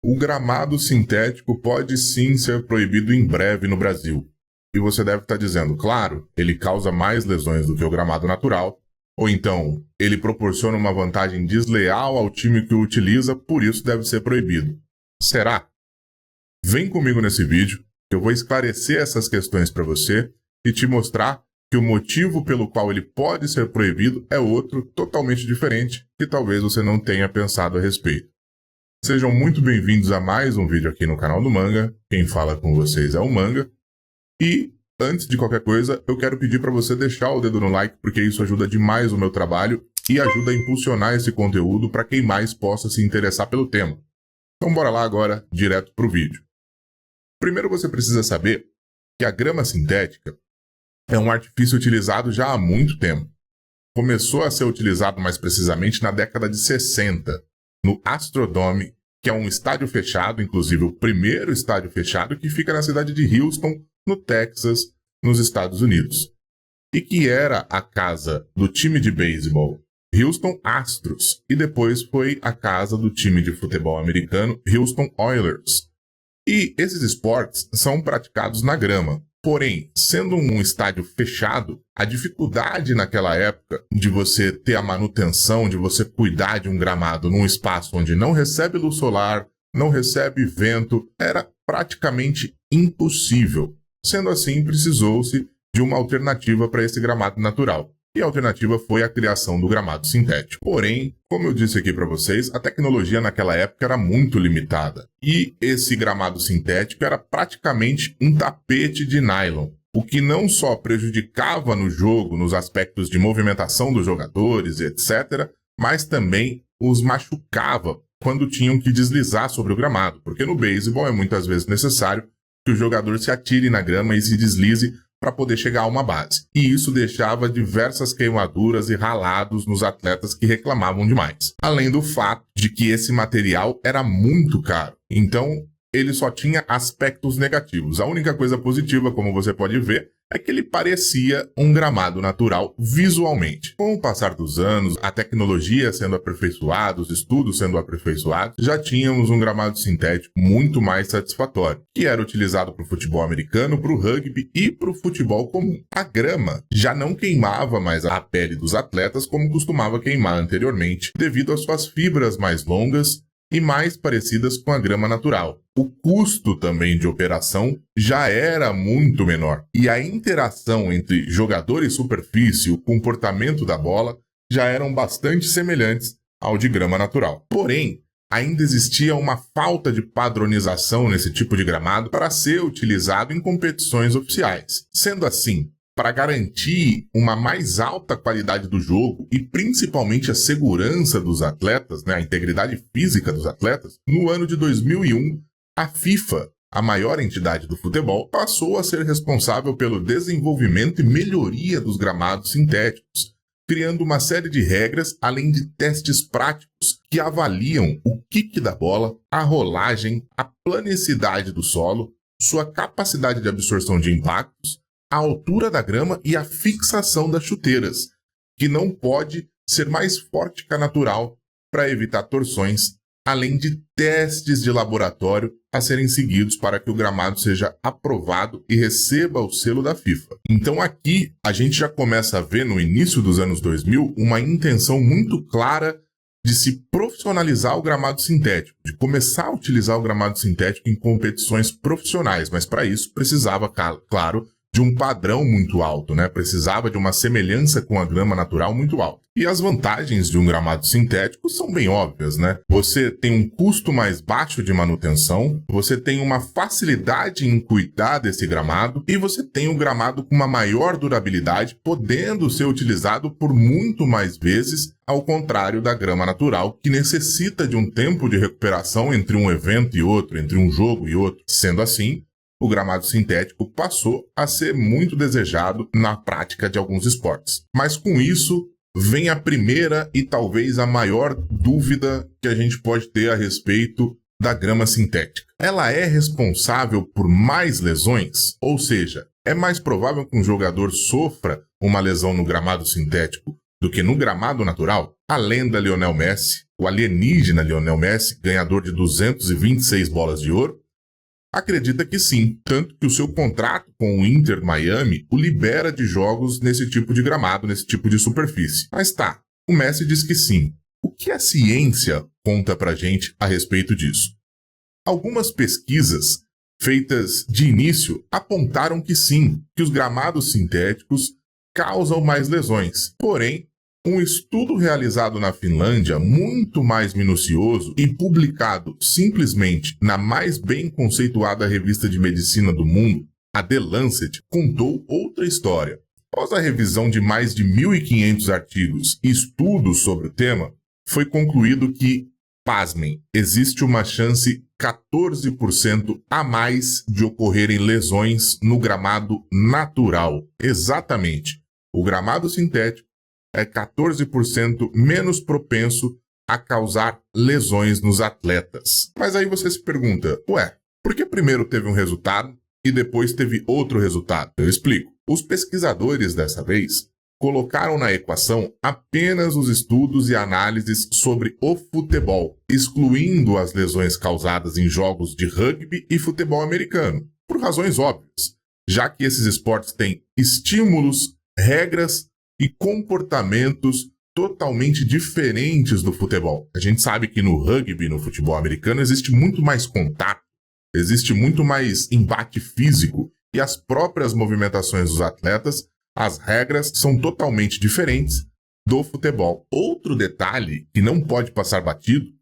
O gramado sintético pode sim ser proibido em breve no Brasil. E você deve estar dizendo, claro, ele causa mais lesões do que o gramado natural, ou então ele proporciona uma vantagem desleal ao time que o utiliza, por isso deve ser proibido. Será? Vem comigo nesse vídeo, que eu vou esclarecer essas questões para você e te mostrar que o motivo pelo qual ele pode ser proibido é outro, totalmente diferente, que talvez você não tenha pensado a respeito. Sejam muito bem-vindos a mais um vídeo aqui no canal do Manga. Quem fala com vocês é o Manga. E, antes de qualquer coisa, eu quero pedir para você deixar o dedo no like, porque isso ajuda demais o meu trabalho e ajuda a impulsionar esse conteúdo para quem mais possa se interessar pelo tema. Então bora lá agora, direto para o vídeo. Primeiro você precisa saber que a grama sintética é um artifício utilizado já há muito tempo. Começou a ser utilizado mais precisamente na década de 60, no Astrodome, que é um estádio fechado, inclusive o primeiro estádio fechado, que fica na cidade de Houston, no Texas, nos Estados Unidos. E que era a casa do time de beisebol Houston Astros, e depois foi a casa do time de futebol americano Houston Oilers. E esses esportes são praticados na grama. Porém, sendo um estádio fechado, a dificuldade naquela época de você ter a manutenção, de você cuidar de um gramado num espaço onde não recebe luz solar, não recebe vento, era praticamente impossível. Sendo assim, precisou-se de uma alternativa para esse gramado natural. E a alternativa foi a criação do gramado sintético. Porém, como eu disse aqui para vocês, a tecnologia naquela época era muito limitada. E esse gramado sintético era praticamente um tapete de nylon, o que não só prejudicava no jogo, nos aspectos de movimentação dos jogadores, etc., mas também os machucava quando tinham que deslizar sobre o gramado, porque no beisebol é muitas vezes necessário que o jogador se atire na grama e se deslize para poder chegar a uma base. E isso deixava diversas queimaduras e ralados nos atletas que reclamavam demais. Além do fato de que esse material era muito caro. Então, ele só tinha aspectos negativos. A única coisa positiva, como você pode ver, é que ele parecia um gramado natural visualmente. Com o passar dos anos, a tecnologia sendo aperfeiçoada, os estudos sendo aperfeiçoados, já tínhamos um gramado sintético muito mais satisfatório, que era utilizado para o futebol americano, para o rugby e para o futebol comum. A grama já não queimava mais a pele dos atletas como costumava queimar anteriormente, devido às suas fibras mais longas e mais parecidas com a grama natural. O custo também de operação já era muito menor. E a interação entre jogador e superfície, o comportamento da bola, já eram bastante semelhantes ao de grama natural. Porém, ainda existia uma falta de padronização nesse tipo de gramado para ser utilizado em competições oficiais. Sendo assim, para garantir uma mais alta qualidade do jogo e principalmente a segurança dos atletas, a integridade física dos atletas, no ano de 2001, a FIFA, a maior entidade do futebol, passou a ser responsável pelo desenvolvimento e melhoria dos gramados sintéticos, criando uma série de regras além de testes práticos que avaliam o kick da bola, a rolagem, a planicidade do solo, sua capacidade de absorção de impactos, a altura da grama e a fixação das chuteiras, que não pode ser mais forte que a natural para evitar torções, além de testes de laboratório a serem seguidos para que o gramado seja aprovado e receba o selo da FIFA. Então aqui a gente já começa a ver no início dos anos 2000 uma intenção muito clara de se profissionalizar o gramado sintético, de começar a utilizar o gramado sintético em competições profissionais, mas para isso precisava, claro, de um padrão muito alto, Precisava de uma semelhança com a grama natural muito alta. E as vantagens de um gramado sintético são bem óbvias, Você tem um custo mais baixo de manutenção, você tem uma facilidade em cuidar desse gramado e você tem um gramado com uma maior durabilidade, podendo ser utilizado por muito mais vezes, ao contrário da grama natural, que necessita de um tempo de recuperação entre um evento e outro, entre um jogo e outro. Sendo assim, o gramado sintético passou a ser muito desejado na prática de alguns esportes. Mas com isso, vem a primeira e talvez a maior dúvida que a gente pode ter a respeito da grama sintética. Ela é responsável por mais lesões? Ou seja, é mais provável que um jogador sofra uma lesão no gramado sintético do que no gramado natural? A lenda Lionel Messi, o alienígena Lionel Messi, ganhador de 226 bolas de ouro, acredita que sim, tanto que o seu contrato com o Inter Miami o libera de jogos nesse tipo de gramado, nesse tipo de superfície. Mas tá, o Messi diz que sim. O que a ciência conta pra gente a respeito disso? Algumas pesquisas feitas de início apontaram que sim, que os gramados sintéticos causam mais lesões. Porém, um estudo realizado na Finlândia, muito mais minucioso e publicado simplesmente na mais bem conceituada revista de medicina do mundo, a The Lancet, contou outra história. Após a revisão de mais de 1.500 artigos e estudos sobre o tema, foi concluído que, pasmem, existe uma chance 14% a mais de ocorrerem lesões no gramado natural. Exatamente. O gramado sintético é 14% menos propenso a causar lesões nos atletas. Mas aí você se pergunta, ué, por que primeiro teve um resultado e depois teve outro resultado? Eu explico. Os pesquisadores, dessa vez, colocaram na equação apenas os estudos e análises sobre o futebol, excluindo as lesões causadas em jogos de rugby e futebol americano, por razões óbvias, já que esses esportes têm estímulos, regras e comportamentos totalmente diferentes do futebol. A gente sabe que no rugby e no futebol americano existe muito mais contato, existe muito mais embate físico e as próprias movimentações dos atletas, as regras são totalmente diferentes do futebol. Outro detalhe que não pode passar batido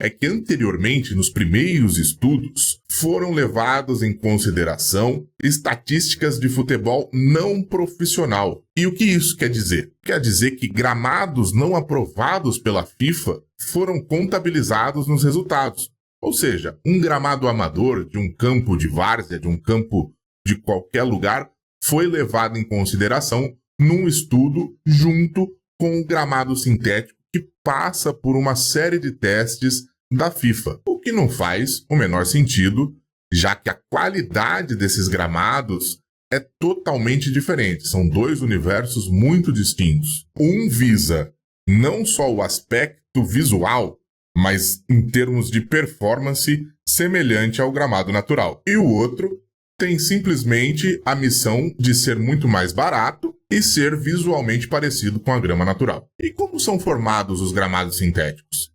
é que anteriormente, nos primeiros estudos, foram levados em consideração estatísticas de futebol não profissional. E o que isso quer dizer? Quer dizer que gramados não aprovados pela FIFA foram contabilizados nos resultados. Ou seja, um gramado amador de um campo de várzea, de um campo de qualquer lugar, foi levado em consideração num estudo junto com o gramado sintético que passa por uma série de testes da FIFA, o que não faz o menor sentido, já que a qualidade desses gramados é totalmente diferente. São dois universos muito distintos. Um visa não só o aspecto visual, mas em termos de performance semelhante ao gramado natural. E o outro tem simplesmente a missão de ser muito mais barato e ser visualmente parecido com a grama natural. E como são formados os gramados sintéticos?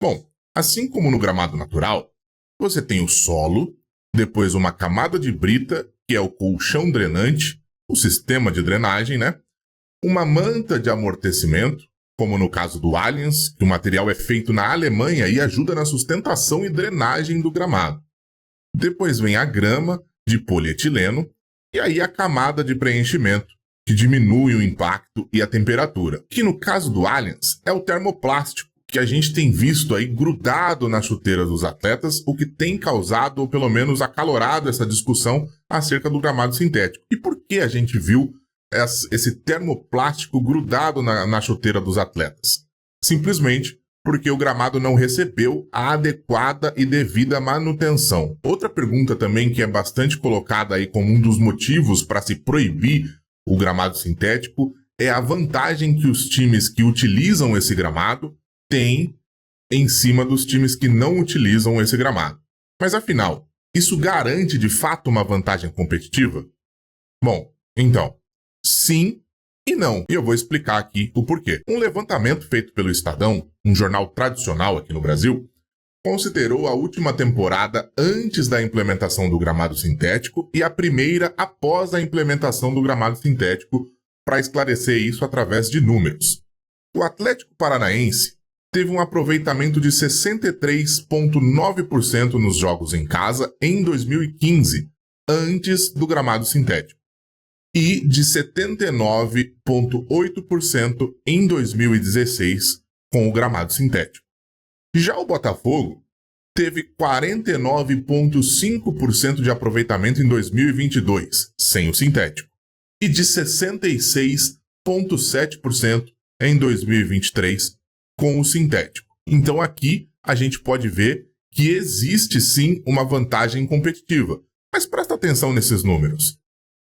Bom, assim como no gramado natural, você tem o solo, depois uma camada de brita, que é o colchão drenante, o sistema de drenagem, né? Uma manta de amortecimento, como no caso do Allianz, que o material é feito na Alemanha e ajuda na sustentação e drenagem do gramado. Depois vem a grama de polietileno e aí a camada de preenchimento, que diminui o impacto e a temperatura, que no caso do Allianz é o termoplástico, que a gente tem visto aí grudado na chuteira dos atletas, o que tem causado, ou pelo menos acalorado, essa discussão acerca do gramado sintético. E por que a gente viu esse termoplástico grudado na chuteira dos atletas? Simplesmente porque o gramado não recebeu a adequada e devida manutenção. Outra pergunta também que é bastante colocada aí como um dos motivos para se proibir o gramado sintético é a vantagem que os times que utilizam esse gramado têm em cima dos times que não utilizam esse gramado. Mas afinal, isso garante de fato uma vantagem competitiva? Bom, então, sim e não. E eu vou explicar aqui o porquê. Um levantamento feito pelo Estadão, um jornal tradicional aqui no Brasil, considerou a última temporada antes da implementação do gramado sintético e a primeira após a implementação do gramado sintético para esclarecer isso através de números. O Atlético Paranaense teve um aproveitamento de 63,9% nos jogos em casa em 2015, antes do gramado sintético, e de 79,8% em 2016 com o gramado sintético. Já o Botafogo teve 49,5% de aproveitamento em 2022, sem o sintético, e de 66,7% em 2023 com o sintético. Então aqui a gente pode ver que existe sim uma vantagem competitiva. Mas presta atenção nesses números.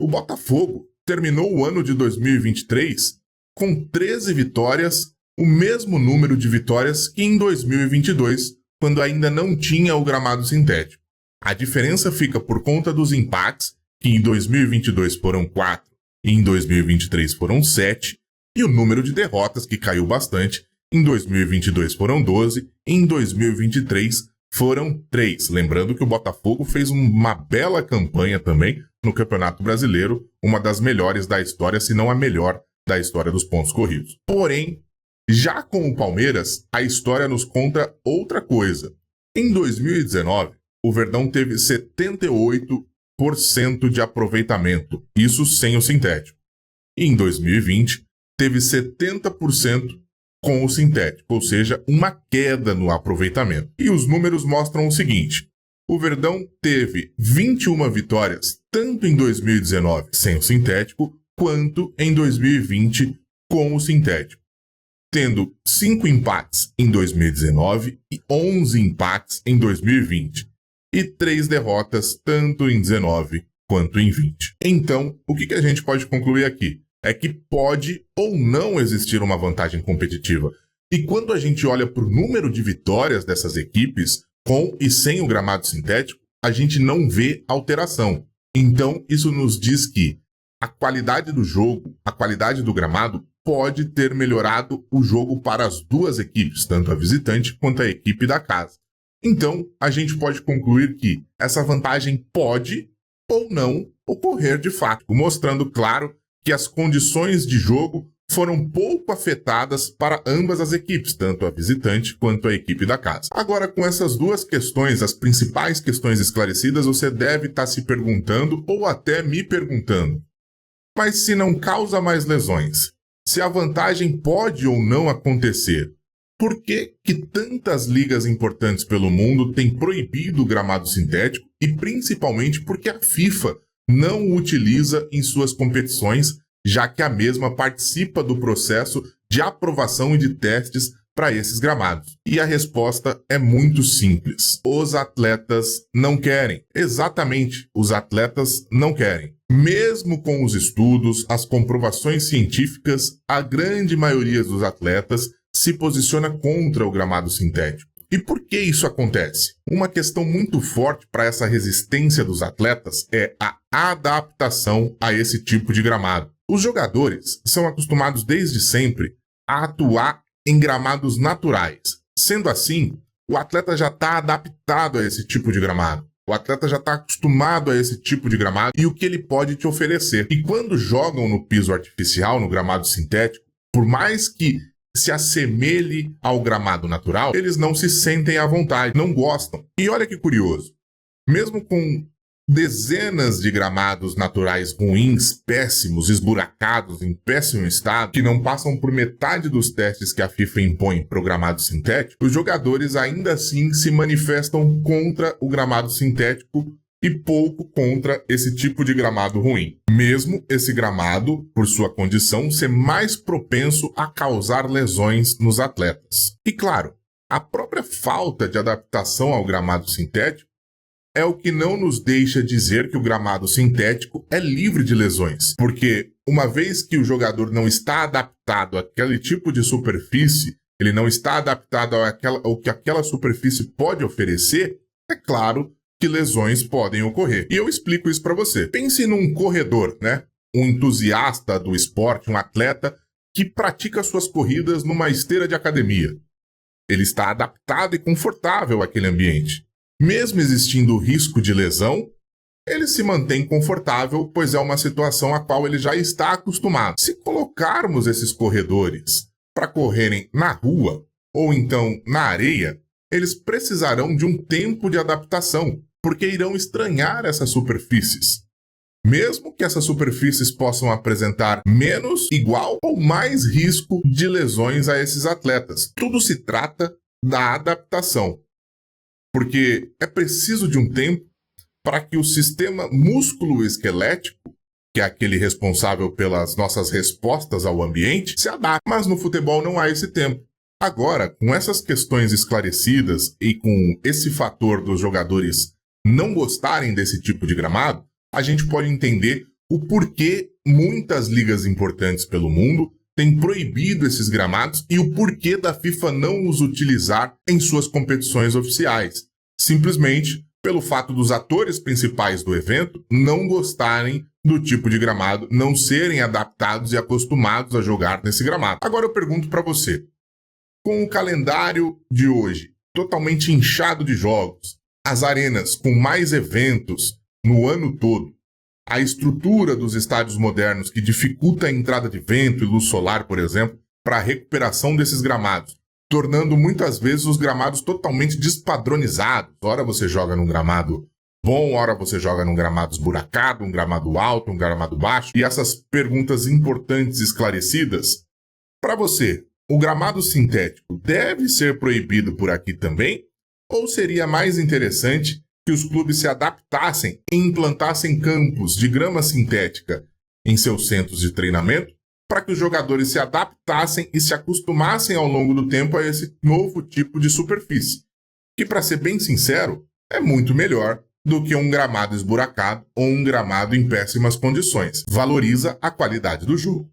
O Botafogo terminou o ano de 2023 com 13 vitórias o mesmo número de vitórias que em 2022, quando ainda não tinha o gramado sintético. A diferença fica por conta dos empates, que em 2022 foram 4 e em 2023 foram 7, e o número de derrotas, que caiu bastante, em 2022 foram 12 e em 2023 foram 3. Lembrando que o Botafogo fez uma bela campanha também no Campeonato Brasileiro, uma das melhores da história, se não a melhor da história dos pontos corridos. Porém, já com o Palmeiras, a história nos conta outra coisa. Em 2019, o Verdão teve 78% de aproveitamento, isso sem o sintético. E em 2020, teve 70% com o sintético, ou seja, uma queda no aproveitamento. E os números mostram o seguinte: o Verdão teve 21 vitórias, tanto em 2019 sem o sintético, quanto em 2020 com o sintético, tendo 5 empates em 2019 e 11 empates em 2020, e 3 derrotas tanto em 19 quanto em 20. Então, o que a gente pode concluir aqui? É que pode ou não existir uma vantagem competitiva. E quando a gente olha para o número de vitórias dessas equipes, com e sem o gramado sintético, a gente não vê alteração. Então, isso nos diz que a qualidade do jogo, a qualidade do gramado, pode ter melhorado o jogo para as duas equipes, tanto a visitante quanto a equipe da casa. Então, a gente pode concluir que essa vantagem pode ou não ocorrer de fato, mostrando, claro, que as condições de jogo foram pouco afetadas para ambas as equipes, tanto a visitante quanto a equipe da casa. Agora, com essas duas questões, as principais questões esclarecidas, você deve estar se perguntando, ou até me perguntando: mas se não causa mais lesões, se a vantagem pode ou não acontecer, por que tantas ligas importantes pelo mundo têm proibido o gramado sintético e principalmente porque a FIFA não o utiliza em suas competições, já que a mesma participa do processo de aprovação e de testes para esses gramados? E a resposta é muito simples: os atletas não querem. Exatamente, os atletas não querem. Mesmo com os estudos, as comprovações científicas, a grande maioria dos atletas se posiciona contra o gramado sintético. E por que isso acontece? Uma questão muito forte para essa resistência dos atletas é a adaptação a esse tipo de gramado. Os jogadores são acostumados desde sempre a atuar em gramados naturais. Sendo assim, o atleta já está adaptado a esse tipo de gramado. O atleta já está acostumado a esse tipo de gramado e o que ele pode te oferecer. E quando jogam no piso artificial, no gramado sintético, por mais que se assemelhe ao gramado natural, eles não se sentem à vontade, não gostam. E olha que curioso, mesmo com dezenas de gramados naturais ruins, péssimos, esburacados, em péssimo estado, que não passam por metade dos testes que a FIFA impõe para o gramado sintético, os jogadores ainda assim se manifestam contra o gramado sintético e pouco contra esse tipo de gramado ruim. Mesmo esse gramado, por sua condição, ser mais propenso a causar lesões nos atletas. E claro, a própria falta de adaptação ao gramado sintético é o que não nos deixa dizer que o gramado sintético é livre de lesões, porque uma vez que o jogador não está adaptado àquele tipo de superfície, ele não está adaptado ao que aquela superfície pode oferecer, é claro que lesões podem ocorrer. E eu explico isso para você. Pense num corredor, né? Um entusiasta do esporte, um atleta que pratica suas corridas numa esteira de academia. Ele está adaptado e confortável àquele ambiente. Mesmo existindo o risco de lesão, ele se mantém confortável, pois é uma situação a qual ele já está acostumado. Se colocarmos esses corredores para correrem na rua ou então na areia, eles precisarão de um tempo de adaptação, porque irão estranhar essas superfícies. Mesmo que essas superfícies possam apresentar menos, igual ou mais risco de lesões a esses atletas. Tudo se trata da adaptação, porque é preciso de um tempo para que o sistema músculo-esquelético, que é aquele responsável pelas nossas respostas ao ambiente, se adapte. Mas no futebol não há esse tempo. Agora, com essas questões esclarecidas e com esse fator dos jogadores não gostarem desse tipo de gramado, a gente pode entender o porquê muitas ligas importantes pelo mundo tem proibido esses gramados e o porquê da FIFA não os utilizar em suas competições oficiais. Simplesmente pelo fato dos atores principais do evento não gostarem do tipo de gramado, não serem adaptados e acostumados a jogar nesse gramado. Agora eu pergunto para você, com o calendário de hoje totalmente inchado de jogos, as arenas com mais eventos no ano todo, a estrutura dos estádios modernos que dificulta a entrada de vento e luz solar, por exemplo, para a recuperação desses gramados, tornando muitas vezes os gramados totalmente despadronizados. Ora você joga num gramado bom, ora você joga num gramado esburacado, um gramado alto, um gramado baixo. E essas perguntas importantes esclarecidas, para você, o gramado sintético deve ser proibido por aqui também? Ou seria mais interessante que os clubes se adaptassem e implantassem campos de grama sintética em seus centros de treinamento para que os jogadores se adaptassem e se acostumassem ao longo do tempo a esse novo tipo de superfície, que, para ser bem sincero, é muito melhor do que um gramado esburacado ou um gramado em péssimas condições. Valoriza a qualidade do jogo.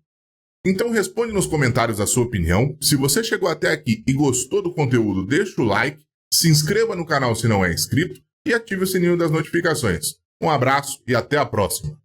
Então responde nos comentários a sua opinião. Se você chegou até aqui e gostou do conteúdo, deixa o like, se inscreva no canal se não é inscrito e ative o sininho das notificações. Um abraço e até a próxima!